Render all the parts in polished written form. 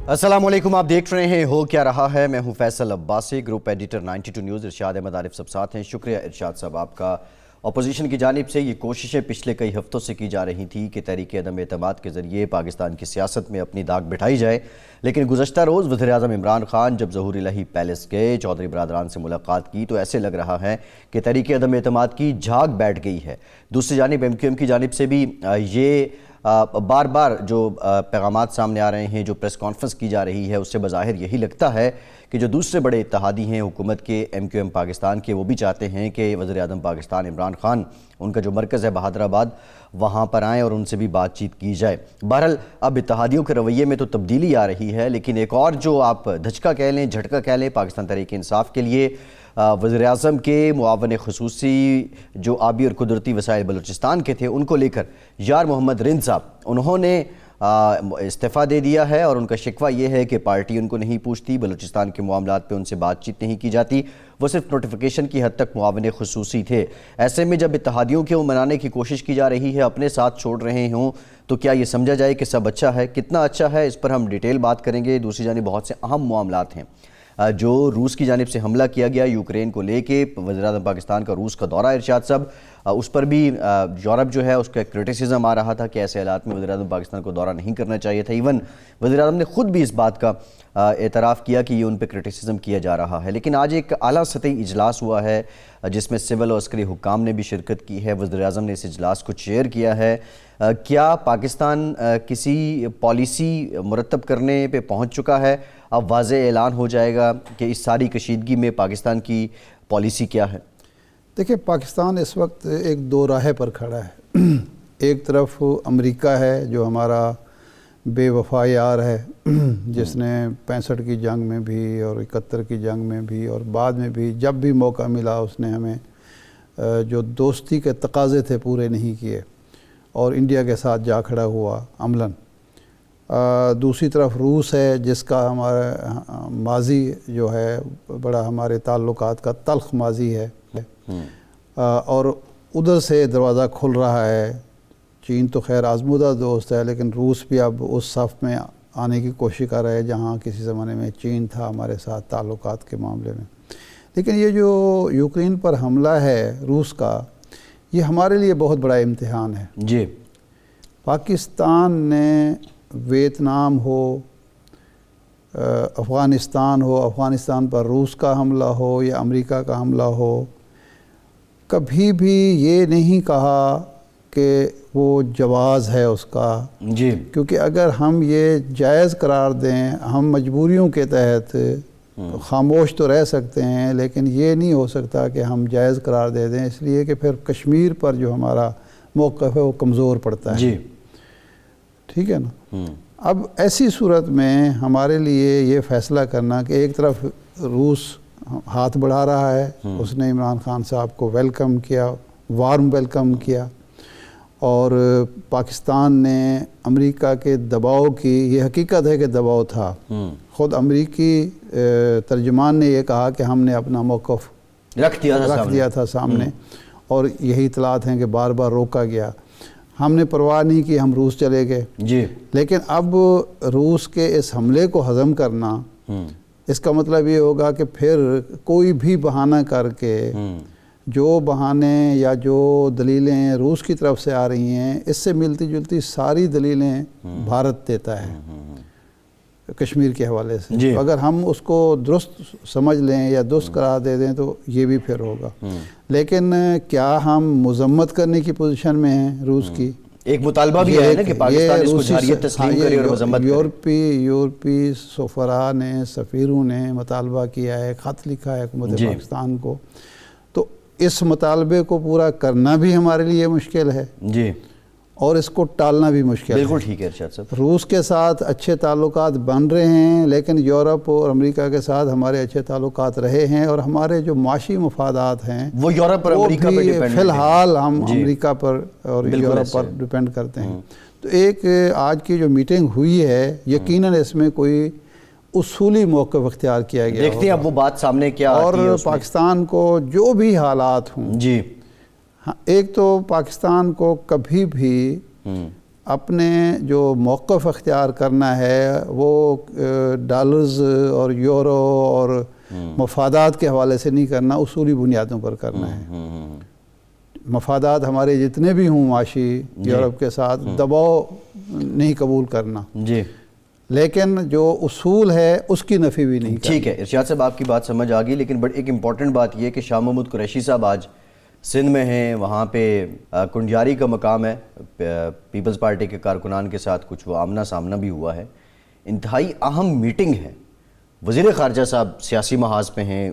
السلام علیکم، آپ دیکھ رہے ہیں ہو کیا رہا ہے۔ میں ہوں Faisal Abbasi, group editor 92 news. Irshad Ahmed Arif صاحب ساتھ ہیں۔ شکریہ ارشاد صاحب آپ کا۔ اپوزیشن کی جانب سے یہ کوششیں پچھلے کئی ہفتوں سے کی جا رہی تھی کہ تحریک عدم اعتماد کے ذریعے پاکستان کی سیاست میں اپنی داغ بٹھائی جائے، لیکن گزشتہ روز وزیراعظم عمران خان جب ظہور الہی پیلس گئے، چودھری برادران سے ملاقات کی، تو ایسے لگ رہا ہے کہ تحریک عدم اعتماد کی جھاگ بیٹھ گئی ہے۔ دوسری جانب MQM کی جانب سے بھی یہ بار بار جو پیغامات سامنے آ رہے ہیں، جو پریس کانفرنس کی جا رہی ہے، اس سے بظاہر یہی لگتا ہے کہ جو دوسرے بڑے اتحادی ہیں حکومت کے MQM پاکستان کے، وہ بھی چاہتے ہیں کہ وزیر اعظم پاکستان عمران خان، ان کا جو مرکز ہے بہادر آباد، وہاں پر آئیں اور ان سے بھی بات چیت کی جائے۔ بہرحال اب اتحادیوں کے رویے میں تو تبدیلی آ رہی ہے، لیکن ایک اور جو آپ دھچکا کہہ لیں، جھٹکا کہہ لیں، پاکستان تحریک انصاف کے لیے وزیر اعظم کے معاون خصوصی جو آبی اور قدرتی وسائل بلوچستان کے تھے، ان کو لے کر یار محمد رند صاحب، انہوں نے استعفیٰ دے دیا ہے، اور ان کا شکوہ یہ ہے کہ پارٹی ان کو نہیں پوچھتی، بلوچستان کے معاملات پہ ان سے بات چیت نہیں کی جاتی، وہ صرف نوٹیفیکیشن کی حد تک معاون خصوصی تھے۔ ایسے میں جب اتحادیوں کو منانے کی کوشش کی جا رہی ہے، اپنے ساتھ چھوڑ رہے ہوں، تو کیا یہ سمجھا جائے کہ سب اچھا ہے؟ کتنا اچھا ہے، اس پر ہم ڈیٹیل بات کریں گے۔ دوسری جانب بہت سے اہم معاملات ہیں جو روس کی جانب سے حملہ کیا گیا یوکرین کو لے کے، وزیر اعظم پاکستان کا روس کا دورہ ارشاد صاحب، اس پر بھی یورپ جو ہے اس کا کرٹیسزم آ رہا تھا کہ ایسے حالات میں وزیر اعظم پاکستان کو دورہ نہیں کرنا چاہیے تھا۔ ایون وزیر اعظم نے خود بھی اس بات کا اعتراف کیا کہ یہ ان پہ کرٹیسزم کیا جا رہا ہے۔ لیکن آج ایک اعلیٰ سطحی اجلاس ہوا ہے جس میں سول اور عسکری حکام نے بھی شرکت کی ہے، وزیر اعظم نے اس اجلاس کو چیئر کیا ہے۔ کیا پاکستان کسی پالیسی مرتب کرنے پہ پہنچ چکا ہے؟ اب واضح اعلان ہو جائے گا کہ اس ساری کشیدگی میں پاکستان کی پالیسی کیا ہے؟ دیکھیں، پاکستان اس وقت ایک دو راہ پر کھڑا ہے۔ ایک طرف امریکہ ہے جو ہمارا بے وفا یار ہے، جس نے 65 کی جنگ میں بھی اور 71 کی جنگ میں بھی اور بعد میں بھی جب بھی موقع ملا اس نے ہمیں جو دوستی کے تقاضے تھے پورے نہیں کیے، اور انڈیا کے ساتھ جا کھڑا ہوا عملاً۔ دوسری طرف روس ہے جس کا ہمارا ماضی جو ہے بڑا ہمارے تعلقات کا تلخ ماضی ہے، اور ادھر سے دروازہ کھل رہا ہے۔ چین تو خیر آزمودہ دوست ہے، لیکن روس بھی اب اس صف میں آنے کی کوشش کر رہا ہے جہاں کسی زمانے میں چین تھا ہمارے ساتھ تعلقات کے معاملے میں۔ لیکن یہ جو یوکرین پر حملہ ہے روس کا، یہ ہمارے لیے بہت بڑا امتحان ہے۔ جی، پاکستان نے ویتنام ہو، افغانستان پر روس کا حملہ ہو یا امریکہ کا حملہ ہو، کبھی بھی یہ نہیں کہا کہ وہ جواز ہے اس کا۔ جی، کیونکہ اگر ہم یہ جائز قرار دیں، ہم مجبوریوں کے تحت خاموش تو رہ سکتے ہیں، لیکن یہ نہیں ہو سکتا کہ ہم جائز قرار دے دیں، اس لیے کہ پھر کشمیر پر جو ہمارا موقف ہے وہ کمزور پڑتا ہے۔ جی، ٹھیک ہے نا؟ اب ایسی صورت میں ہمارے لیے یہ فیصلہ کرنا کہ ایک طرف روس ہاتھ بڑھا رہا ہے، اس نے عمران خان صاحب کو ویلکم کیا، وارم ویلکم کیا، اور پاکستان نے امریکہ کے دباؤ کی، یہ حقیقت ہے کہ دباؤ تھا، خود امریکی ترجمان نے یہ کہا کہ ہم نے اپنا موقف رکھ دیا تھا سامنے، اور یہی اطلاعات ہیں کہ بار بار روکا گیا، ہم نے پرواہ نہیں کی، ہم روس چلے گئے۔ جی، لیکن اب روس کے اس حملے کو ہضم کرنا، اس کا مطلب یہ ہوگا کہ پھر کوئی بھی بہانہ کر کے، جو بہانے یا جو دلیلیں روس کی طرف سے آ رہی ہیں، اس سے ملتی جلتی ساری دلیلیں بھارت دیتا ہے کشمیر کے حوالے سے۔ جی، اگر ہم اس کو درست سمجھ لیں یا درست قرار دے دیں تو یہ بھی پھر ہوگا۔ لیکن کیا ہم مذمت کرنے کی پوزیشن میں ہیں روس کی؟ ایک مطالبہ بھی ہے نا کہ پاکستان اس کو جارحیت تسلیم کرے اور مذمت کرے۔ یورپی سفراء نے، سفیروں نے مطالبہ کیا ہے، خط لکھا ہے حکومت پاکستان کو، تو اس مطالبے کو پورا کرنا بھی ہمارے لیے مشکل ہے، جی، اور اس کو ٹالنا بھی مشکل ہے۔ بالکل ٹھیک ہے ارشاد صاحب۔ روس کے ساتھ اچھے تعلقات بن رہے ہیں، لیکن یورپ اور امریکہ کے ساتھ ہمارے اچھے تعلقات رہے ہیں، اور ہمارے جو معاشی مفادات ہیں وہ یورپ اور امریکہ پر ڈیپینڈ ہیں۔ فی الحال ہم امریکہ پر اور یورپ پر ڈیپینڈ کرتے ہیں۔ تو ایک آج کی جو میٹنگ ہوئی ہے، یقیناً اس میں کوئی اصولی موقف اختیار کیا گیا، دیکھتے ہیں اب وہ بات سامنے کیا آتی ہے۔ اور پاکستان کو جو بھی حالات ہوں، جی، ایک تو پاکستان کو کبھی بھی اپنے جو موقف اختیار کرنا ہے وہ ڈالرز اور یورو اور مفادات کے حوالے سے نہیں کرنا، اصولی بنیادوں پر کرنا ہے۔ مفادات ہمارے جتنے بھی ہوں معاشی یورپ کے ساتھ، دباؤ نہیں قبول کرنا، جی، لیکن جو اصول ہے اس کی نفی بھی نہیں کرنا۔ ٹھیک ہے ارشاد صاحب، آپ کی بات سمجھ آ گئی، لیکن ایک امپورٹنٹ بات یہ ہے کہ شاہ محمود قریشی صاحب آج سندھ میں ہیں، وہاں پہ کنجاری کا مقام ہے، پیپلز پارٹی کے کارکنان کے ساتھ کچھ وہ آمنا سامنا بھی ہوا ہے، انتہائی اہم میٹنگ ہے، وزیر خارجہ صاحب سیاسی محاذ پہ ہیں،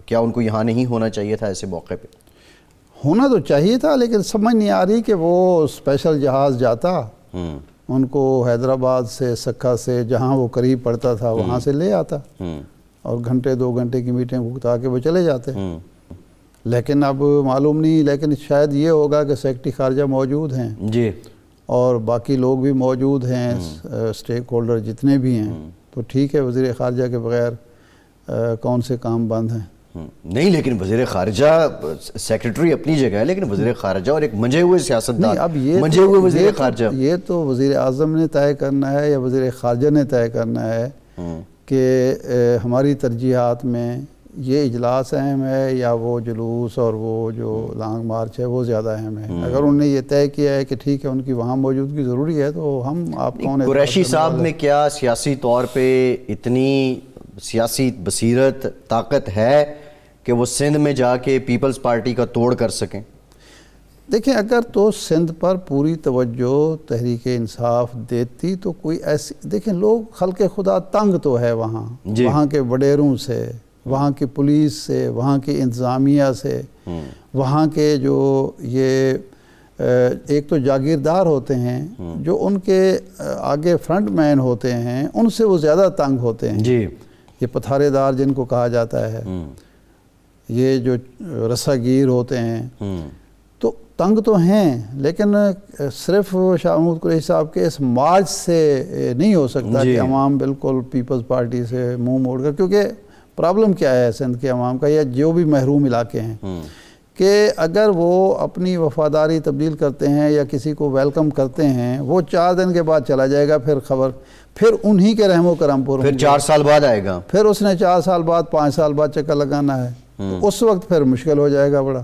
کیا ان کو یہاں نہیں ہونا چاہیے تھا ایسے موقع پہ؟ ہونا تو چاہیے تھا، لیکن سمجھ نہیں آ رہی کہ وہ اسپیشل جہاز جاتا، ان کو حیدرآباد سے سکھا سے جہاں وہ قریب پڑتا تھا وہاں سے لے آتا اور گھنٹے 2 گھنٹے کی میٹنگ بتا کے وہ چلے جاتے، لیکن اب معلوم نہیں، لیکن شاید یہ ہوگا کہ سیکرٹری خارجہ موجود ہیں جی، اور باقی لوگ بھی موجود ہیں، سٹیک ہولڈر جتنے بھی ہیں، تو ٹھیک ہے، وزیر خارجہ کے بغیر کون سے کام بند ہیں؟ نہیں، لیکن وزیر خارجہ سیکرٹری اپنی جگہ ہے، لیکن وزیر خارجہ اور ایک منجھے ہوئے سیاستدان، نہیں، اب یہ منجھے ہوئے وزیر خارجہ، یہ تو وزیر اعظم نے طے کرنا ہے یا وزیر خارجہ نے طے کرنا ہے کہ ہماری ترجیحات میں یہ اجلاس اہم ہے یا وہ جلوس اور وہ جو لانگ مارچ ہے وہ زیادہ اہم ہے۔ اگر انہوں نے یہ طے کیا ہے کہ ٹھیک ہے ان کی وہاں موجودگی ضروری ہے تو ہم آپ کون ہیں؟ قریشی صاحب میں کیا سیاسی طور پہ اتنی سیاسی بصیرت طاقت ہے کہ وہ سندھ میں جا کے پیپلز پارٹی کا توڑ کر سکیں؟ دیکھیں، اگر تو سندھ پر پوری توجہ تحریک انصاف دیتی تو کوئی ایسی، دیکھیں لوگ خلق خدا تنگ تو ہے وہاں، وہاں کے وڈیروں سے، وہاں کی پولیس سے، وہاں کی انتظامیہ سے، وہاں کے جو یہ ایک تو جاگیردار ہوتے ہیں جو ان کے آگے فرنٹ مین ہوتے ہیں، ان سے وہ زیادہ تنگ ہوتے ہیں، جی، یہ پتھارے دار جن کو کہا جاتا ہے، یہ جو رسا گیر ہوتے ہیں، تو تنگ تو ہیں، لیکن صرف شاہ محمود قریشی صاحب کے اس مارچ سے نہیں ہو سکتا کہ عوام بالکل پیپلز پارٹی سے منہ موڑ کر، کیونکہ پرابلم کیا ہے سندھ کے عوام کا یا جو بھی محروم علاقے ہیں کہ اگر وہ اپنی وفاداری تبدیل کرتے ہیں یا کسی کو ویلکم کرتے ہیں، وہ 4 دن کے بعد چلا جائے گا، پھر انہی کے رحم و کرم پر، پھر 4 سال بعد آئے گا، پھر اس نے 4 سال بعد 5 سال بعد چکر لگانا ہے، تو اس وقت پھر مشکل ہو جائے گا بڑا۔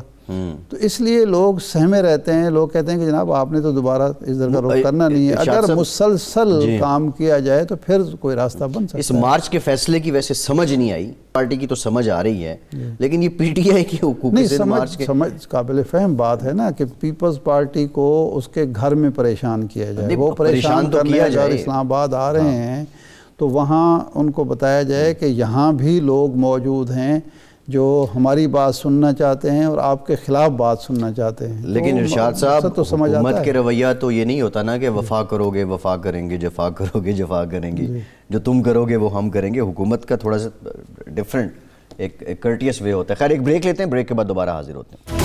تو اس لیے لوگ سہمے رہتے ہیں، لوگ کہتے ہیں کہ جناب آپ نے تو دوبارہ اس طرح کا رخ کرنا نہیں ہے، اگر مسلسل کام کیا جائے تو پھر کوئی راستہ بن سکتا ہے۔ اس مارچ کے فیصلے کی ویسے سمجھ نہیں آئی، پارٹی کی تو سمجھ آ رہی ہے، لیکن یہ پی ٹی آئی کی حقوقی سندھ مارچ کے سمجھ قابل فہم بات ہے نا کہ پیپلز پارٹی کو اس کے گھر میں پریشان کیا جائے، وہ پریشان کرنے اگر اسلام آباد آ رہے ہیں تو وہاں ان کو بتایا جائے کہ یہاں بھی لوگ موجود ہیں جو ہماری بات سننا چاہتے ہیں اور آپ کے خلاف بات سننا چاہتے ہیں۔ لیکن ارشاد صاحب، حکومت کے رویہ تو یہ نہیں ہوتا نا کہ وفا کرو گے وفا کریں گے، جفا کرو گے جفا کریں گے، جو تم کرو گے وہ ہم کریں گے۔ حکومت کا تھوڑا سا ڈیفرنٹ ایک کرٹیس وے ہوتا ہے۔ خیر، ایک بریک لیتے ہیں، بریک کے بعد دوبارہ حاضر ہوتے ہیں۔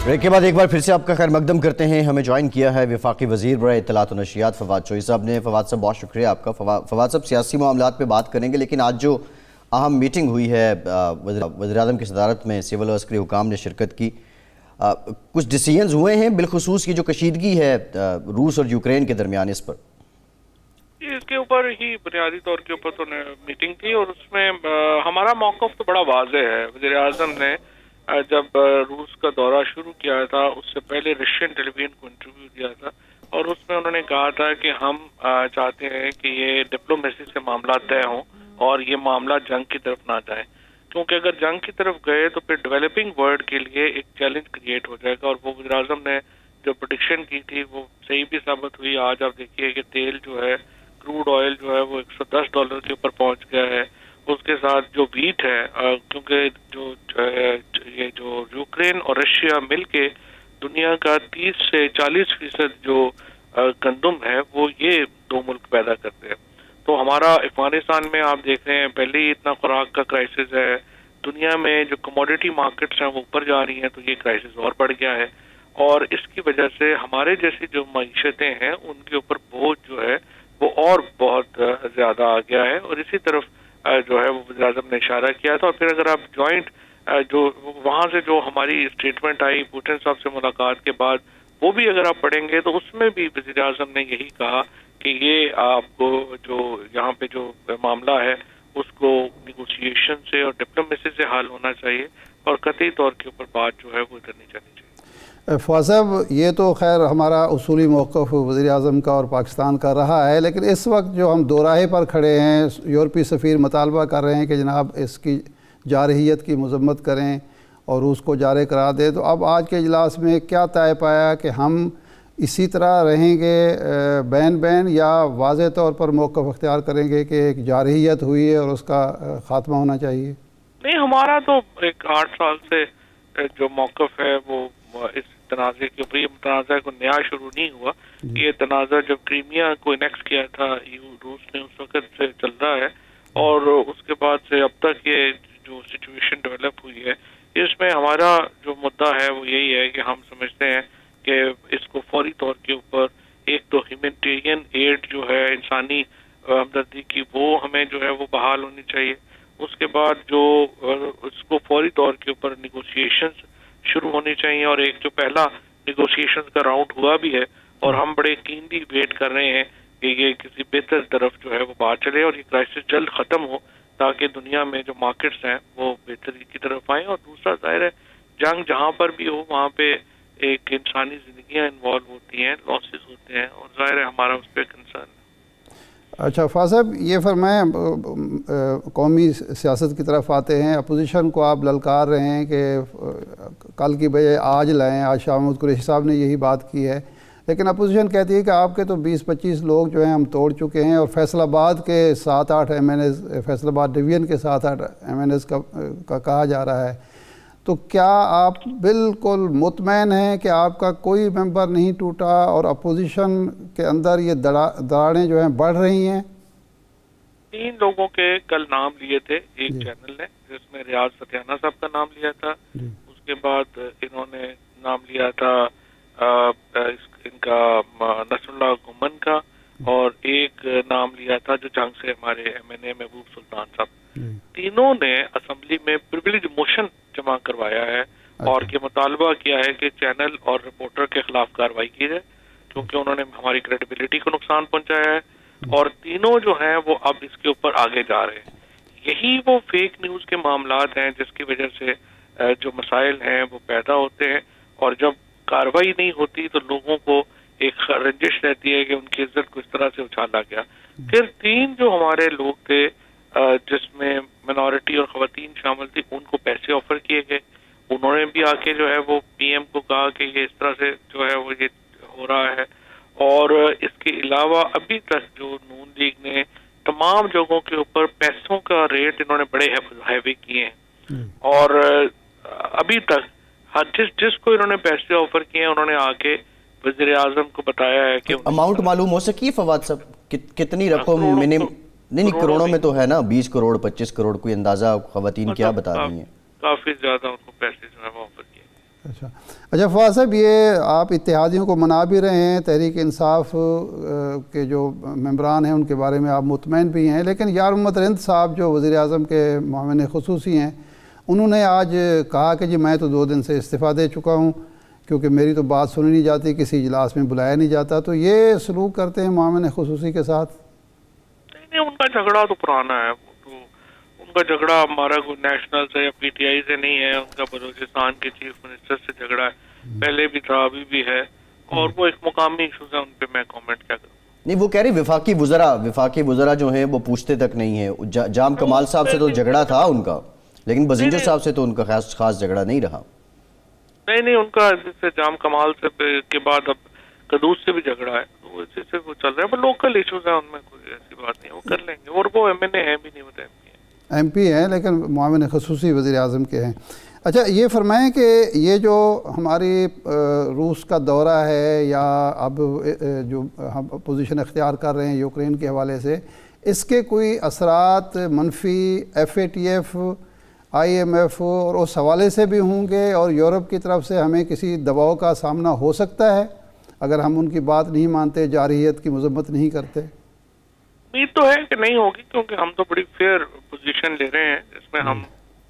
بریک کے بعد ایک بار پھر سے آپ کا خیر مقدم کرتے ہیں۔ ہمیں جوائن کیا ہے وفاقی وزیر برائے اطلاعات و نشریات فواد چوہی صاحب نے۔ فواد صاحب بہت شکریہ آپ کا۔ فواد صاحب، سیاسی معاملات پہ بات کریں گے، لیکن آج جو اہم میٹنگ ہوئی ہے وزیر اعظم کی صدارت میں، سول و عسکری حکام نے شرکت کی، کچھ ڈیسیژنز ہوئے ہیں بالخصوص کی جو کشیدگی ہے روس اور یوکرین کے درمیان، اس پر؟ اس کے اوپر ہی بنیادی طور کے اوپر تو میٹنگ تھی اور اس میں ہمارا موقف تو بڑا واضح ہے۔ وزیر اعظم نے جب روس کا دورہ شروع کیا تھا اس سے پہلے رشین ٹیلی ویژن کو انٹرویو دیا تھا اور اس میں انہوں نے کہا تھا کہ ہم چاہتے ہیں کہ یہ ڈپلومیسی سے معاملات طے ہوں اور یہ معاملہ جنگ کی طرف نہ جائیں، کیونکہ اگر جنگ کی طرف گئے تو پھر ڈیولپنگ ورلڈ کے لیے ایک چیلنج کریٹ ہو جائے گا۔ اور وہ وزیر اعظم نے جو پریڈکشن کی تھی وہ صحیح بھی ثابت ہوئی۔ آج آپ دیکھیے کہ تیل جو ہے، کروڈ آئل جو ہے وہ $110 کے اوپر پہنچ گیا ہے۔ اس کے ساتھ جو ویٹ ہے، کیونکہ یہ جو یوکرین اور رشیا مل کے دنیا کا 30 سے 40% جو گندم ہے وہ یہ 2 ملک پیدا کرتے ہیں۔ تو ہمارا افغانستان میں آپ دیکھ رہے ہیں پہلے ہی اتنا خوراک کا کرائسس ہے، دنیا میں جو کموڈیٹی مارکیٹس ہیں وہ اوپر جا رہی ہیں، تو یہ کرائسس اور بڑھ گیا ہے اور اس کی وجہ سے ہمارے جیسی جو معیشتیں ہیں ان کے اوپر بوجھ جو ہے وہ اور بہت زیادہ آ گیا ہے۔ اور اسی طرف جو ہے وہ وزیر اعظم نے اشارہ کیا تھا۔ اور پھر اگر آپ جوائنٹ جو وہاں سے جو ہماری اسٹیٹمنٹ آئی پوٹن صاحب سے ملاقات کے بعد، وہ بھی اگر آپ پڑھیں گے تو اس میں بھی وزیر اعظم نے یہی کہا کہ یہ آپ کو جو یہاں پہ جو معاملہ ہے اس کو نیگوسیشن سے اور ڈپلومیسی سے حل ہونا چاہیے، اور قطعی طور کے اوپر بات جو ہے وہ ادھر نہیں جانی چاہیے۔ فواز صاحب، یہ تو خیر ہمارا اصولی موقف وزیر اعظم کا اور پاکستان کا رہا ہے، لیکن اس وقت جو ہم دو راہے پر کھڑے ہیں، یورپی سفیر مطالبہ کر رہے ہیں کہ جناب اس کی جارحیت کی مذمت کریں اور روس کو جارح قرار دیں، تو اب آج کے اجلاس میں کیا طے پایا کہ ہم اسی طرح رہیں گے بین یا واضح طور پر موقف اختیار کریں گے کہ ایک جارحیت ہوئی ہے اور اس کا خاتمہ ہونا چاہیے؟ نہیں، ہمارا تو ایک 8 سال سے جو موقف ہے وہ اس تنازع کے اوپر، یہ تنازع کو نیا شروع نہیں ہوا، یہ تنازع جب کرائمیا کو انیکس کیا تھا روس نے اس وقت سے چل رہا ہے، اور اس کے بعد سے اب تک یہ جو سچویشن ڈیولپ ہوئی ہے، اس میں ہمارا جو مدعا ہے وہ یہی ہے کہ ہم سمجھتے ہیں کہ اس کو فوری طور کے اوپر ایک تو ہیومینٹیرین ایڈ جو ہے انسانی ہمدردی کی، وہ ہمیں جو ہے وہ بحال ہونی چاہیے۔ اس کے بعد جو اس کو فوری طور کے اوپر نیگوسیشنز شروع ہونی چاہیے، اور ایک جو پہلا نیگوسیشنز کا راؤنڈ ہوا بھی ہے اور ہم بڑے کینلی ویٹ کر رہے ہیں کہ یہ کسی بہتر طرف جو ہے وہ بات چلے اور یہ کرائسس جلد ختم ہو، تاکہ دنیا میں جو مارکیٹس ہیں وہ بہتری کی طرف آئیں۔ اور دوسرا ظاہر ہے جنگ جہاں پر بھی ہو وہاں پہ ایک انسانی زندگیاں انوالو ہوتی ہیں، لاسز ہوتے ہیں، اور ظاہر ہے ہمارا اس پہ کنسرن ہے۔ اچھا فواز صاحب، یہ فرمائیں، قومی سیاست کی طرف آتے ہیں، اپوزیشن کو آپ للکار رہے ہیں کہ کل کی بجائے آج لائیں، آج شاہ محمود قریشی صاحب نے یہی بات کی ہے، لیکن اپوزیشن کہتی ہے کہ آپ کے تو 20-25 لوگ جو ہیں ہم توڑ چکے ہیں، اور فیصل آباد کے 7-8 ایم این ایز، فیصل آباد ڈویژن کے 7-8 ایم این ایز کا کہا جا رہا ہے، تو کیا آپ بالکل مطمئن ہیں کہ آپ کا کوئی ممبر نہیں ٹوٹا اور اپوزیشن کے اندر یہ دراڑیں جو ہیں بڑھ رہی ہیں؟ 3 لوگوں کے کل نام لیے تھے ایک چینل نے، جس میں ریاض فتحانہ صاحب کا نام لیا تھا، اس کے بعد انہوں نے نام لیا تھا ان کا نصر اللہ گمن کا، اور ایک نام لیا تھا جو جنگ سے ہمارے ایم این اے محبوب سلطان صاحب۔ تینوں نے اسمبلی میں پریویلیج موشن جمع کروایا ہے اور یہ مطالبہ کیا ہے کہ چینل اور رپورٹر کے خلاف کارروائی کی جائے، کیونکہ انہوں نے ہماری کریڈیبلٹی کو نقصان پہنچایا ہے، اور تینوں جو ہیں وہ اب اس کے اوپر آگے جا رہے ہیں۔ یہی وہ فیک نیوز کے معاملات ہیں جس کی وجہ سے جو مسائل ہیں وہ پیدا ہوتے ہیں، اور جب کارروائی نہیں ہوتی تو لوگوں کو ایک رنجش رہتی ہے کہ ان کی عزت کو اس طرح سے اچھالا گیا۔ پھر 3 جو ہمارے لوگ تھے جس میں منورٹی اور خواتین شامل تھی، ان کو پیسے آفر کیے گئے، انہوں نے بھی آ کے جو ہے وہ پی ایم کو کہا کہ یہ اس طرح سے جو ہے وہ یہ ہو رہا ہے۔ اور اس کے علاوہ ابھی تک جو نون لیگ نے تمام جگہوں کے اوپر پیسوں کا ریٹ انہوں نے بڑے ہیوی کیے ہیں، اور ابھی تک جس کو انہوں نے پیسے آفر کیے ہیں انہوں نے آ کے وزیر اعظم کو بتایا ہے کہ اماؤنٹ معلوم ہو سکی ہے فواد صاحب؟ کتنی رقم منیمم؟ نہیں کروڑوں میں تو ہے نا، 20 کروڑ 25 کروڑ، کوئی اندازہ خواتین کیا بتا رہی ہیں؟ کافی زیادہ ان کو پیسے جو ہے وہ آفر کیے۔ اچھا فواز صاحب، یہ آپ اتحادیوں کو منا بھی رہے ہیں، تحریک انصاف کے جو ممبران ہیں ان کے بارے میں آپ مطمئن بھی ہیں، لیکن یار محمد رند صاحب جو وزیر اعظم کے معاون خصوصی ہیں، انہوں نے آج کہا کہ جی میں تو 2 دن سے استعفیٰ دے چکا ہوں کیونکہ میری تو بات سنی نہیں جاتی، کسی اجلاس میں بلایا نہیں جاتا، تو یہ سلوک کرتے ہیں معاون خصوصی کے ساتھ؟ نہیں، ان کا جھگڑا تو پرانا ہے، تو ان کا جھگڑا ہمارا کوئی نیشنل سے یا پی ٹی آئی سے نہیں ہے، ان کا بلوچستان کے چیف منسٹر سے جھگڑا ہے، پہلے بھی تھا ابھی بھی ہے، اور وہ ایک مقامی ایشوز ہیں، ان پہ میں کامنٹ کیا کروں۔ نہیں، وہ کہہ رہی وفاقی وزراء جو ہیں وہ پوچھتے تک نہیں ہیں۔ جام کمال صاحب سے تو جھگڑا تھا ان کا، لیکن بزنجر صاحب سے تو ان کا خاص جھگڑا نہیں رہا۔ نہیں، ان کا جیسے جام کمال سے کے بعد اب قدوس سے بھی جھگڑا ہے، تو اسی سے وہ چل رہا ہے، پر لوکل ایشوز ہیں، ان میں کوئی ایسی بات نہیں ہے، وہ کر لیں گے، اور وہ ایم این اے ہیں بھی نہیں، وہ ایم پی ہیں لیکن معاون خصوصی وزیر اعظم کے ہیں۔ اچھا یہ فرمائیں کہ یہ جو ہماری روس کا دورہ ہے یا اب جو ہم پوزیشن اختیار کر رہے ہیں یوکرین کے حوالے سے، اس کے کوئی اثرات منفی F A T F, I M F اور اس حوالے سے بھی ہوں گے، اور یورپ کی طرف سے ہمیں کسی دباؤ کا سامنا ہو سکتا ہے اگر ہم ان کی بات نہیں مانتے، جارحیت کی مذمت نہیں کرتے؟ امید تو ہے کہ نہیں ہوگی، کیونکہ ہم تو بڑی فیئر پوزیشن لے رہے ہیں، اس میں ہم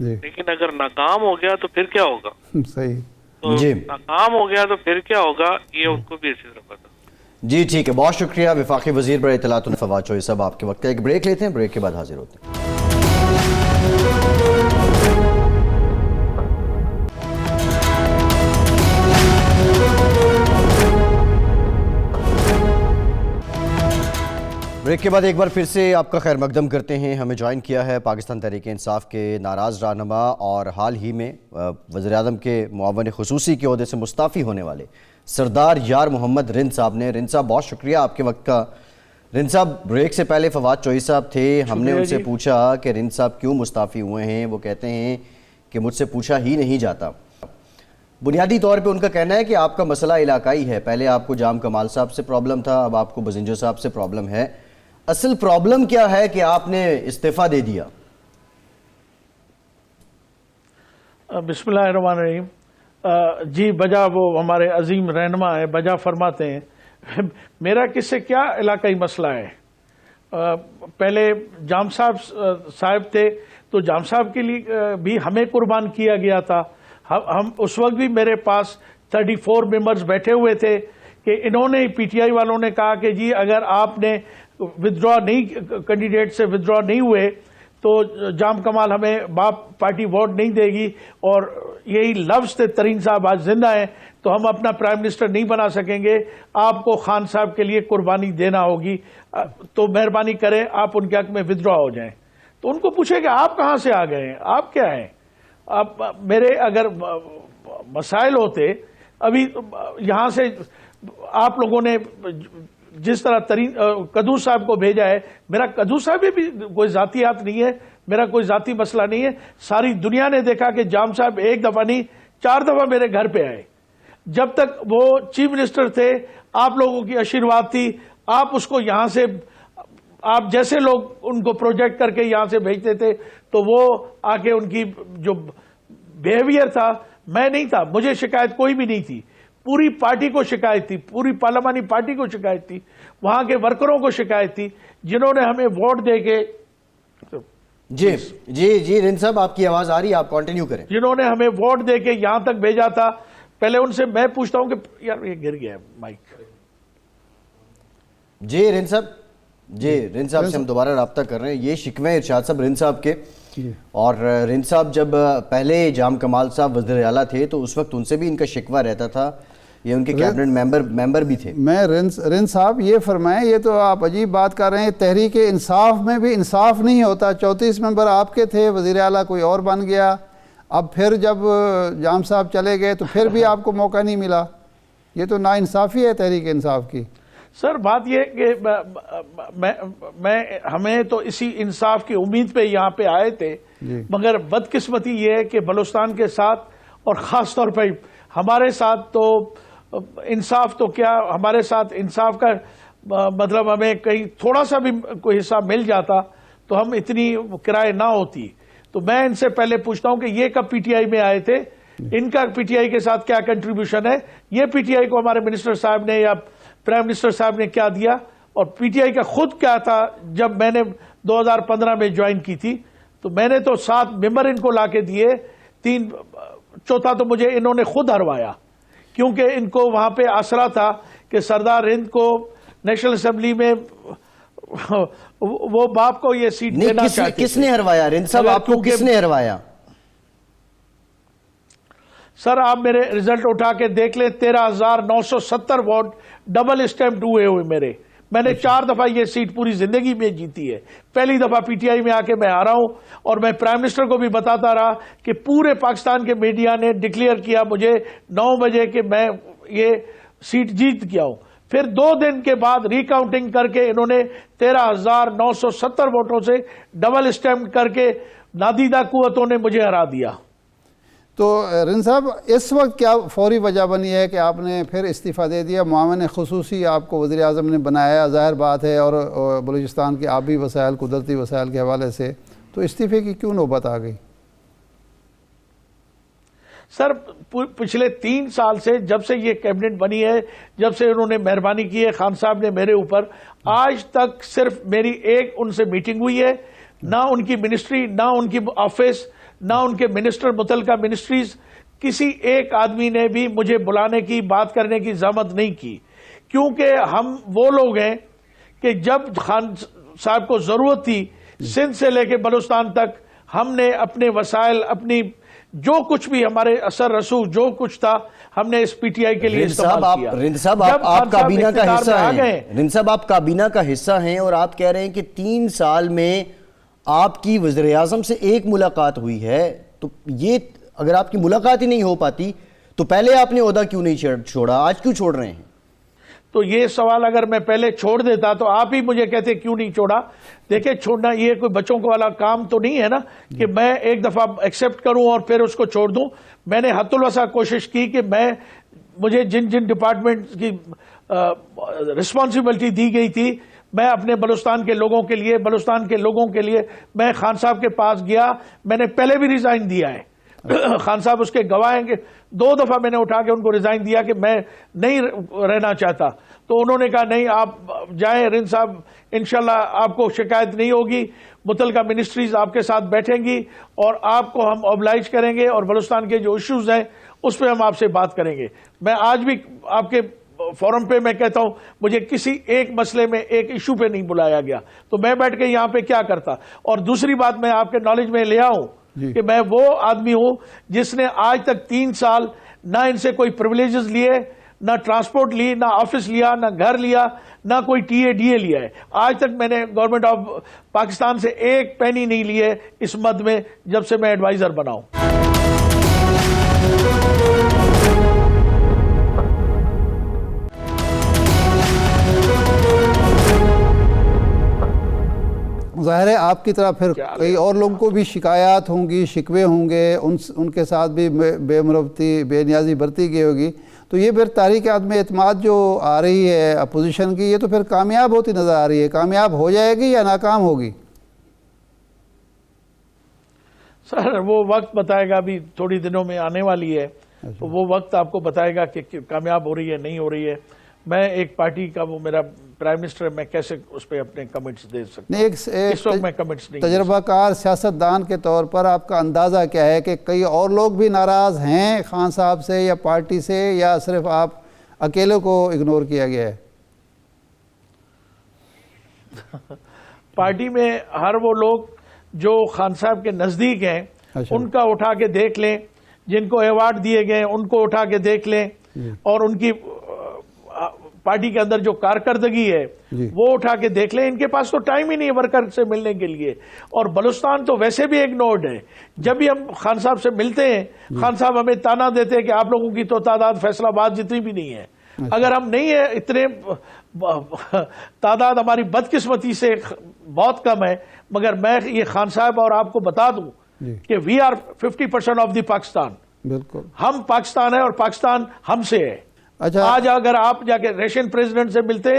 جی لیکن اگر ناکام ہو گیا تو پھر کیا ہوگا؟ صحیح. تو جی ناکام ہو گیا تو پھر کیا ہوگا یہ ان کو بھی اسی طرح پتا. جی ٹھیک ہے، بہت شکریہ وفاقی وزیر برائے اطلاعات فواد چوہی صاحب. آپ کے وقت کا ایک بریک لیتے ہیں، بریک کے بعد حاضر ہوتے ہیں. بریک کے بعد ایک بار پھر سے آپ کا خیر مقدم کرتے ہیں. ہمیں جوائن کیا ہے پاکستان تحریک انصاف کے ناراض رہنما اور حال ہی میں وزیر اعظم کے معاون خصوصی کے عہدے سے مستعفی ہونے والے سردار یار محمد رند صاحب نے. رند صاحب بہت شکریہ آپ کے وقت کا. رند صاحب بریک سے پہلے فواد چوہی صاحب تھے، ہم نے ان سے پوچھا کہ رند صاحب کیوں مستعفی ہوئے ہیں. وہ کہتے ہیں کہ مجھ سے پوچھا ہی نہیں جاتا. بنیادی طور پہ ان کا کہنا ہے کہ آپ کا مسئلہ علاقائی ہے. پہلے آپ کو جام کمال صاحب سے پرابلم تھا، اب آپ کو بزنجو صاحب سے پرابلم ہے. اصل پرابلم کیا ہے کہ آپ نے استعفیٰ دے دیا؟ بسم اللہ الرحمن الرحیم. جی بجا وہ ہمارے عظیم رہنما ہیں، بجا فرماتے ہیں. میرا کس سے کیا علاقائی مسئلہ ہے؟ پہلے جام صاحب تھے تو جام صاحب کے لیے بھی ہمیں قربان کیا گیا تھا. ہم اس وقت بھی میرے پاس 34 ممبرز بیٹھے ہوئے تھے کہ انہوں نے پی ٹی آئی والوں نے کہا کہ جی اگر آپ نے ودرا نہیں، کینڈیڈیٹ سے ودرا نہیں ہوئے تو جام کمال ہمیں باپ پارٹی ووٹ نہیں دے گی. اور یہی لفظ تھے. ترین صاحب آج زندہ ہیں تو ہم اپنا پرائم منسٹر نہیں بنا سکیں گے، آپ کو خان صاحب کے لیے قربانی دینا ہوگی، تو مہربانی کریں آپ ان کے حق میں ودرا ہو جائیں. تو ان کو پوچھے کہ آپ کہاں سے آ گئے ہیں، آپ کیا ہیں؟ اب میرے اگر مسائل ہوتے، ابھی یہاں سے آپ لوگوں نے جس طرح قدوس صاحب کو بھیجا ہے، میرا قدوس صاحب بھی کوئی ذاتیات نہیں ہے، میرا کوئی ذاتی مسئلہ نہیں ہے. ساری دنیا نے دیکھا کہ جام صاحب ایک دفعہ نہیں 4 دفعہ میرے گھر پہ آئے. جب تک وہ چیف منسٹر تھے آپ لوگوں کی آشیرواد تھی، آپ اس کو یہاں سے، آپ جیسے لوگ ان کو پروجیکٹ کر کے یہاں سے بھیجتے تھے تو وہ آ کے ان کی جو بیہیویئر تھا، میں نہیں تھا، مجھے شکایت کوئی بھی نہیں تھی، پوری پارٹی کو شکایت تھی، پوری پارلیمانی پارٹی کو شکایت تھی، وہاں کے ورکروں کو شکایت تھی جنہوں نے ہمیں ووٹ دے کے. جی جی جی رند صاحب آپ کی آواز آ رہی ہے، آپ کنٹینیو کریں. جنہوں نے ہمیں ووٹ دے کے یہاں تک بھیجا تھا. پہلے ان سے میں پوچھتا ہوں کہ یار یہ گر گیا ہے مائک. جی رند صاحب، جی رند صاحب سے ہم دوبارہ رابطہ کر رہے ہیں. یہ شکوے ارشاد صاحب رند صاحب کے. اور رند صاحب جب پہلے جام کمال صاحب وزیر اعلیٰ تھے تو اس وقت ان سے بھی ان کا شکوہ رہتا تھا، یہ ان کے کیبنٹ ممبر بھی تھے. میں رند صاحب یہ فرمائیں، یہ تو آپ عجیب بات کر رہے ہیں. تحریک انصاف میں بھی انصاف نہیں ہوتا. 34 ممبر آپ کے تھے، وزیر اعلیٰ کوئی اور بن گیا. اب پھر جب جام صاحب چلے گئے تو پھر بھی آپ کو موقع نہیں ملا. یہ تو ناانصافی ہے تحریک انصاف کی. سر بات یہ کہ ہمیں تو اسی انصاف کی امید پہ یہاں پہ آئے تھے، مگر بدقسمتی یہ ہے کہ بلوچستان کے ساتھ اور خاص طور پہ ہمارے ساتھ تو انصاف تو کیا، ہمارے ساتھ انصاف کا مطلب ہمیں کہیں تھوڑا سا بھی کوئی حصہ مل جاتا تو ہم اتنی کرائے نہ ہوتی. تو میں ان سے پہلے پوچھتا ہوں کہ یہ کب پی ٹی آئی میں آئے تھے، ان کا پی ٹی آئی کے ساتھ کیا کنٹریبیوشن ہے، یہ پی ٹی آئی کو ہمارے منسٹر صاحب نے یا پرائم منسٹر صاحب نے کیا دیا، اور پی ٹی آئی کا خود کیا تھا. جب میں نے 2015 میں جوائن کی تھی تو میں نے تو 7 ممبر ان کو لا کے دیے، 3 چوتھا تو مجھے انہوں نے خود ہروایا، کیونکہ ان کو وہاں پہ آسرا تھا کہ سردار ہند کو نیشنل اسمبلی میں وہ باپ کو یہ سیٹ دینا چاہتے تھے. کس نے ہروایا رند صاحب، آپ کو کس نے ہروایا؟ سر آپ میرے رزلٹ اٹھا کے دیکھ لیں، 13,970 ووٹ ڈبل اسٹیمپڈ ہوئے میرے. میں نے 4 دفعہ یہ سیٹ پوری زندگی میں جیتی ہے. پہلی دفعہ پی ٹی آئی میں آ کے میں آ رہا ہوں، اور میں پرائم منسٹر کو بھی بتاتا رہا کہ پورے پاکستان کے میڈیا نے ڈکلیئر کیا مجھے 9 بجے کہ میں یہ سیٹ جیت گیا ہوں. پھر 2 دن کے بعد ری کاؤنٹنگ کر کے انہوں نے 13,970 ووٹوں سے ڈبل اسٹیمپ کر کے نادیدہ قوتوں نے مجھے ہرا دیا. تو رند صاحب اس وقت کیا فوری وجہ بنی ہے کہ آپ نے پھر استعفیٰ دے دیا؟ معاون خصوصی آپ کو وزیر اعظم نے بنایا، ظاہر بات ہے، اور بلوچستان کے آبی وسائل، قدرتی وسائل کے حوالے سے تو استعفے کی کیوں نوبت آ گئی؟ سر پچھلے 3 سال سے جب سے یہ کیبنٹ بنی ہے، جب سے انہوں نے مہربانی کی ہے خان صاحب نے میرے اوپر، آج تک صرف میری ایک ان سے میٹنگ ہوئی ہے، نہ ان کی منسٹری، نہ ان کی آفس، نہ ان کے منسٹر متعلقہ منسٹریز، کسی ایک آدمی نے بھی مجھے بلانے کی، بات کرنے کی زحمت نہیں کی، کیونکہ ہم وہ لوگ ہیں کہ جب خان صاحب کو ضرورت تھی سندھ سے لے کے بلوچستان تک، ہم نے اپنے وسائل، اپنی جو کچھ بھی ہمارے اثر رسوخ جو کچھ تھا، ہم نے اس پی ٹی آئی کے لیے استعمال کیا۔ رند صاحب آپ کابینہ کا حصہ ہیں، رند صاحب آپ کابینہ کا حصہ ہیں، اور آپ کہہ رہے ہیں کہ 3 سال میں آپ کی وزیر اعظم سے ایک ملاقات ہوئی ہے، تو یہ اگر آپ کی ملاقات ہی نہیں ہو پاتی تو پہلے آپ نے عہدہ کیوں نہیں چھوڑا، آج کیوں چھوڑ رہے ہیں؟ تو یہ سوال اگر میں پہلے چھوڑ دیتا تو آپ ہی مجھے کہتے کیوں نہیں چھوڑا۔ دیکھیں، چھوڑنا یہ کوئی بچوں کو والا کام تو نہیں ہے نا کہ میں ایک دفعہ ایکسیپٹ کروں اور پھر اس کو چھوڑ دوں۔ میں نے حد الوسع کوشش کی کہ مجھے جن ڈپارٹمنٹ کی رسپانسبلٹی دی گئی تھی، میں اپنے بلوچستان کے لوگوں کے لیے، بلوچستان کے لوگوں کے لیے میں خان صاحب کے پاس گیا۔ میں نے پہلے بھی ریزائن دیا ہے، خان صاحب اس کے گواہ ہیں کہ 2 دفعہ میں نے اٹھا کے ان کو ریزائن دیا کہ میں نہیں رہنا چاہتا، تو انہوں نے کہا نہیں آپ جائیں رند صاحب، انشاءاللہ آپ کو شکایت نہیں ہوگی، متعلقہ منسٹریز آپ کے ساتھ بیٹھیں گی اور آپ کو ہم اوبلائج کریں گے، اور بلوچستان کے جو ایشوز ہیں اس پہ ہم آپ سے بات کریں گے۔ میں آج بھی آپ کے فورم پہ میں کہتا ہوں مجھے کسی ایک مسئلے میں، ایک ایشو پہ نہیں بلایا گیا، تو میں بیٹھ کے یہاں پہ کیا کرتا۔ اور دوسری بات میں آپ کے نالج میں لے آؤں کہ میں وہ آدمی ہوں جس نے آج تک 3 سال نہ ان سے کوئی پریولیجز لیے، نہ ٹرانسپورٹ لی، نہ آفس لیا، نہ گھر لیا، نہ کوئی ٹی اے ڈی اے لیا ہے۔ آج تک میں نے گورنمنٹ آف پاکستان سے ایک پینی نہیں لیے اس مد میں، جب سے میں ایڈوائزر بنا ہوں۔ ظاہر ہے آپ کی طرح پھر کئی اور لوگوں کو بھی شکایات ہوں گی، شکوے ہوں گے، ان کے ساتھ بھی بے مروتی، بے نیازی برتی گئی ہوگی، تو یہ پھر تحریک عدم اعتماد جو آ رہی ہے اپوزیشن کی، یہ تو پھر کامیاب ہوتی نظر آ رہی ہے، کامیاب ہو جائے گی یا ناکام ہوگی؟ سر وہ وقت بتائے گا، ابھی تھوڑی دنوں میں آنے والی ہے، تو وہ وقت آپ کو بتائے گا کہ کامیاب ہو رہی ہے نہیں ہو رہی ہے۔ میں ایک پارٹی کا، وہ میرا پرائم منسٹر ہے، میں کیسے اس پہ اپنے کمنٹس دے سکتا ہوں؟ اس وقت میں کمنٹس نہیں۔ تجربہ کار سیاستدان کے طور پر آپ کا اندازہ کیا ہے کہ کئی اور لوگ بھی ناراض ہیں خان صاحب سے یا پارٹی سے، یا صرف آپ اکیلے کو اگنور کیا گیا ہے؟ پارٹی میں ہر وہ لوگ جو خان صاحب کے نزدیک ہیں ان کا اٹھا کے دیکھ لیں، جن کو ایوارڈ دیے گئے ان کو اٹھا کے دیکھ لیں، اور ان کی پارٹی کے اندر جو کارکردگی ہے وہ اٹھا کے دیکھ لیں۔ ان کے پاس تو ٹائم ہی نہیں ہے ورکر سے ملنے کے لیے، اور بلوچستان تو ویسے بھی اگنورڈ ہے۔ جب بھی ہم خان صاحب سے ملتے ہیں، خان صاحب ہمیں تانا دیتے ہیں کہ آپ لوگوں کی تو تعداد فیصل آباد جتنی بھی نہیں ہے۔ اگر ہم نہیں ہیں اتنے، تعداد ہماری بدقسمتی سے بہت کم ہے، مگر میں یہ خان صاحب اور آپ کو بتا دوں کہ we are 50% of the Pakistan. بالکل، ہم پاکستان ہے اور پاکستان ہم سے ہے۔ اچھا، آج اگر آپ جا کے ریشین پریزیڈنٹ سے ملتے،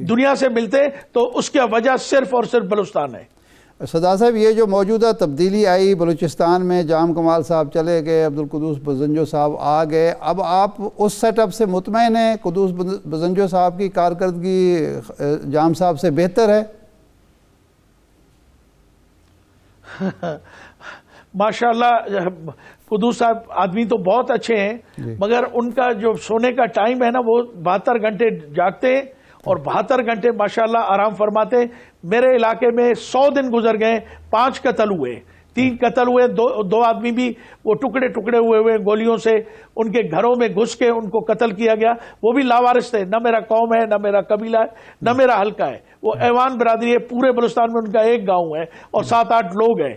دنیا سے ملتے، تو اس کی وجہ صرف اور صرف بلوچستان ہے۔ سردار صاحب، یہ جو موجودہ تبدیلی آئی بلوچستان میں، جام کمال صاحب چلے گئے، عبدالقدوس بزنجو صاحب آ گئے، اب آپ اس سیٹ اپ سے مطمئن ہیں؟ قدوس بزنجو صاحب کی کارکردگی جام صاحب سے بہتر ہے؟ ماشاءاللہ قدوس صاحب آدمی تو بہت اچھے ہیں، مگر ان کا جو سونے کا ٹائم ہے نا، وہ 72 گھنٹے جاگتے ہیں اور 72 گھنٹے ماشاءاللہ آرام فرماتے ہیں۔ میرے علاقے میں 100 دن گزر گئے، 5 قتل ہوئے، 3 قتل ہوئے، 2 آدمی بھی وہ ٹکڑے ٹکڑے ہوئے گولیوں سے ان کے گھروں میں گھس کے ان کو قتل کیا گیا۔ وہ بھی لاوارث تھے، نہ میرا قوم ہے، نہ میرا قبیلہ ہے، نہ میرا حلقہ ہے، وہ ایوان برادری ہے، پورے بلوچستان میں ان کا ایک گاؤں ہے اور 7-8 لوگ ہیں،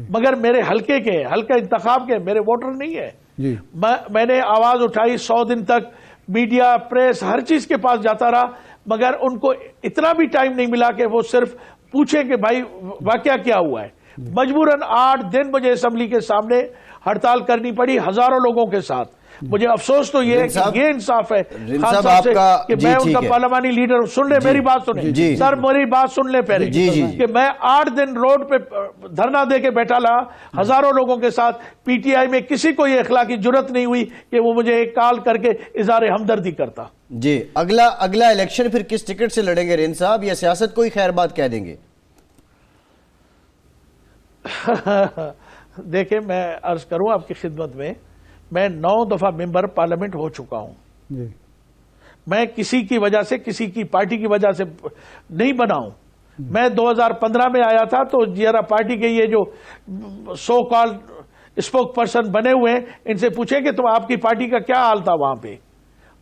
مگر میرے حلقے کے، حلقہ انتخاب کے میرے ووٹر نہیں ہے۔ میں نے آواز اٹھائی، 100 دن تک میڈیا، پریس، ہر چیز کے پاس جاتا رہا، مگر ان کو اتنا بھی ٹائم نہیں ملا کہ وہ صرف پوچھیں کہ بھائی واقعہ کیا ہوا ہے۔ مجبوراً 8 دن مجھے اسمبلی کے سامنے ہڑتال کرنی پڑی ہزاروں لوگوں کے ساتھ۔ مجھے افسوس تو یہ ہے کہ یہ انصاف ہے خان صاحب سے کہ میں ان کا پارلیمانی لیڈر ہوں۔ سن لیں میری بات، سنیں سر، میری بات سن لیں پہلے، کہ میں 8 دن روڈ پہ دھرنا دے کے بیٹھا رہا ہزاروں لوگوں کے ساتھ۔ پی ٹی آئی میں کسی کو یہ اخلاقی جرت نہیں ہوئی کہ وہ مجھے ایک کال کر کے اظہار ہمدردی کرتا۔ جی، اگلا الیکشن پھر کس ٹکٹ سے لڑیں گے رند صاحب، یا سیاست کو ہی خیر بات کہہ دیں گے؟ دیکھیں میں عرض کروں آپ کی خدمت میں 9 دفعہ ممبر پارلیمنٹ ہو چکا ہوں. جی میں کسی کی وجہ سے کسی کی پارٹی کی وجہ سے نہیں بنا ہوں. میں 2015 میں آیا تھا تو ذرا پارٹی کے یہ جو سو کال اسپوک پرسن بنے ہوئے ہیں ان سے پوچھیں کہ تم آپ کی پارٹی کا کیا حال تھا وہاں پہ.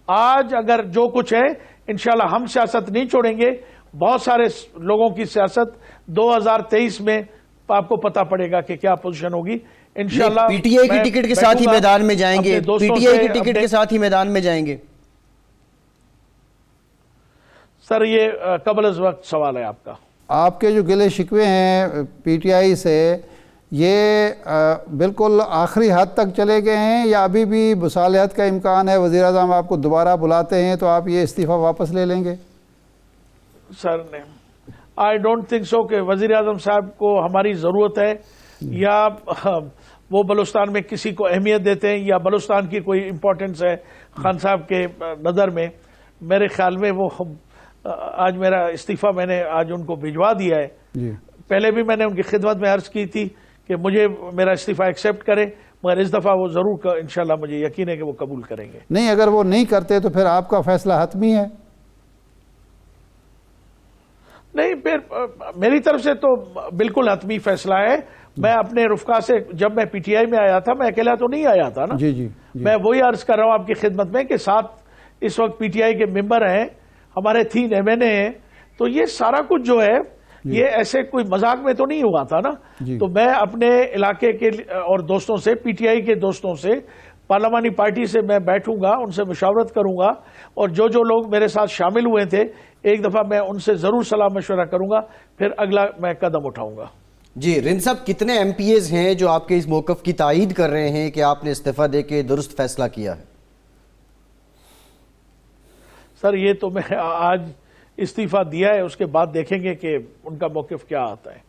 آج اگر جو کچھ ہے انشاءاللہ ہم سیاست نہیں چھوڑیں گے. بہت سارے لوگوں کی سیاست 2023 میں آپ کو پتا پڑے گا کہ کیا پوزیشن ہوگی انشاءاللہ. پی ٹی آئی کی ٹکٹ کے ساتھ ہی میدان میں جائیں گے؟ پی ٹی آئی کی ٹکٹ کے ساتھ ہی میدان میں جائیں گے؟ سر یہ قبل از وقت سوال ہے آپ کا. آپ کے جو گلے شکوے ہیں پی ٹی آئی سے یہ بالکل آخری حد تک چلے گئے ہیں یا ابھی بھی مصالحت کا امکان ہے؟ وزیر اعظم آپ کو دوبارہ بلاتے ہیں تو آپ یہ استعفیٰ واپس لے لیں گے؟ سر نے آئی ڈونٹ تھنک سو کہ وزیر اعظم صاحب کو ہماری ضرورت ہے یا وہ بلوچستان میں کسی کو اہمیت دیتے ہیں یا بلوچستان کی کوئی امپورٹنس ہے خان صاحب کے نظر میں. میرے خیال میں وہ آج میرا استعفیٰ میں نے آج ان کو بھجوا دیا ہے. جی پہلے بھی میں نے ان کی خدمت میں عرض کی تھی کہ مجھے میرا استعفیٰ ایکسیپٹ کریں مگر اس دفعہ وہ ضرور انشاءاللہ مجھے یقین ہے کہ وہ قبول کریں گے. نہیں، اگر وہ نہیں کرتے تو پھر آپ کا فیصلہ حتمی ہے؟ نہیں، پھر میری طرف سے تو بالکل حتمی فیصلہ ہے. میں اپنے رفقا سے جب میں پی ٹی آئی میں آیا تھا میں اکیلا تو نہیں آیا تھا نا. جی جی میں وہی عرض کر رہا ہوں آپ کی خدمت میں کہ ساتھ اس وقت پی ٹی آئی کے ممبر ہیں ہمارے 3 ایم این اے ہیں. تو یہ سارا کچھ جو ہے یہ ایسے کوئی مذاق میں تو نہیں ہوا تھا نا. تو میں اپنے علاقے کے اور دوستوں سے پی ٹی آئی کے دوستوں سے پارلیمانی پارٹی سے میں بیٹھوں گا ان سے مشاورت کروں گا اور جو لوگ میرے ساتھ شامل ہوئے تھے ایک دفعہ میں ان سے ضرور صلاح مشورہ کروں گا پھر اگلا میں قدم اٹھاؤں گا. جی رند صاحب، کتنے ایم پی ایز ہیں جو آپ کے اس موقف کی تائید کر رہے ہیں کہ آپ نے استعفیٰ دے کے درست فیصلہ کیا ہے؟ سر یہ تو میں آج استعفیٰ دیا ہے اس کے بعد دیکھیں گے کہ ان کا موقف کیا آتا ہے.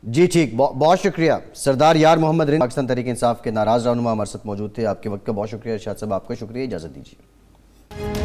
جی ٹھیک، بہت شکریہ. سردار یار محمد رند پاکستان تحریک انصاف کے ناراض رہنما ہمارے ساتھ موجود تھے. آپ کے وقت کا بہت شکریہ. ارشاد صاحب آپ کا شکریہ. اجازت دیجیے.